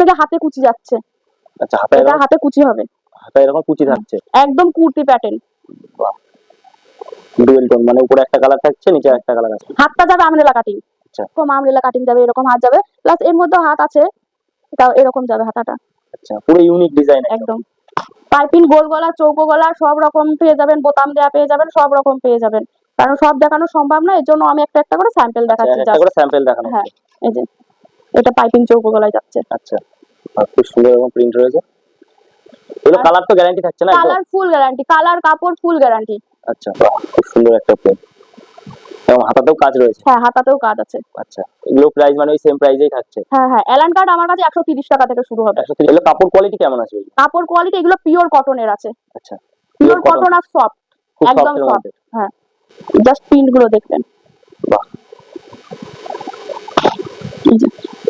থেকে হাতে কুচি যাচ্ছে। আচ্ছা, হাতে এটা হাতে কুচি হবে, হাতে এরকম কুচি থাকছে। একদম কুর্তি প্যাটার্ন। বাহ, ডুয়েল টোন, মানে উপরে একটা কালার থাকছে, নিচে একটা কালার আছে। হাতটা যাবে আমরেলা কাটিং। আচ্ছা, এরকম আমরেলা কাটিং যাবে, এরকম হাত যাবে, প্লাস এর মধ্যে হাত আছে, এটা এরকম যাবে হাতাটা। আচ্ছা, পুরো ইউনিক ডিজাইন একদম পাইপিং, গোল গলা, চৌকো গলা সব রকম পেয়ে যাবেন, বোতাম দেওয়া পেয়ে যাবেন, সব রকম পেয়ে যাবেন। কারণ সব দেখানো সম্ভব না, এর জন্য আমি একটা একটা করে স্যাম্পল দেখাচ্ছি। একটা করে স্যাম্পল দেখানো হ্যাঁ, হচ্ছে। এই যে এটা পাইপিং চৌকো গলায় যাচ্ছে। আচ্ছা, খুব সুন্দর এবং প্রিন্ট রয়েছে। এগুলো কালার তো গ্যারান্টি থাকছে না? কালার ফুল গ্যারান্টি, কালার কাপড় ফুল গ্যারান্টি। আচ্ছা, বাহ, খুব সুন্দর একটা প্রিন্ট, এবং হাতাতেও কাজ রয়েছে। হ্যাঁ, হাতাতেও কাজ আছে। আচ্ছা, এগুলো প্রাইস মানে ওই সেম প্রাইসেই থাকছে? হ্যাঁ হ্যাঁ, এলান কার্ড আমার কাছে 130 টাকা থেকে শুরু হবে। 130। এগুলো কাপড় কোয়ালিটি কেমন আছে? কাপড় কোয়ালিটি এগুলো পিওর কটনের আছে। আচ্ছা, পিওর কটন আর সফট, একদম সফট। হ্যাঁ, জাস্ট প্রিন্ট গুলো দেখবেন। বাহ,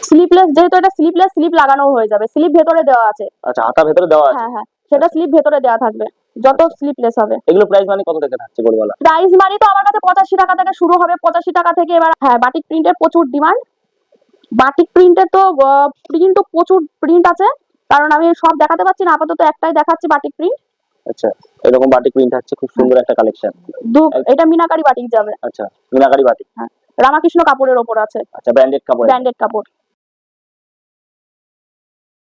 স্লিপলেস, যেহেতু এটা স্লিপলেস, স্লিপ লাগানো হয়ে যাবে, স্লিপ ভেতরে দেওয়া আছে। আচ্ছা, হাতা ভেতরে দেওয়া আছে। হ্যাঁ হ্যাঁ, সেটা স্লিপ ভেতরে দেওয়া থাকবে, যত স্লিপলেস হবে। এগুলো প্রাইস মানে কত থেকে থাকছে বলবালা? প্রাইস মানে তো আমার কাছে 85 টাকা থেকে শুরু হবে, 85 টাকা থেকে। এবার হ্যাঁ, বাটিক প্রিন্টের প্রচুর ডিমান্ড। বাটিক প্রিন্টের তো প্রিন্ট তো প্রচুর প্রিন্ট আছে, কারণ আমি সব দেখাতে পাচ্ছি না, আপাতত একটাই দেখাচ্ছি বাটিক প্রিন্ট। আচ্ছা, এরকম বাটিক প্রিন্ট থাকছে, খুব সুন্দর একটা কালেকশন। এটা মিনাকারি বাটিক যাবে। আচ্ছা, মিনাকারি বাটিক। হ্যাঁ, রামাকৃষ্ণ কাপড়ের ওপর আছে। আচ্ছা, ব্র্যান্ডেড কাপড়। ব্র্যান্ডেড কাপড়।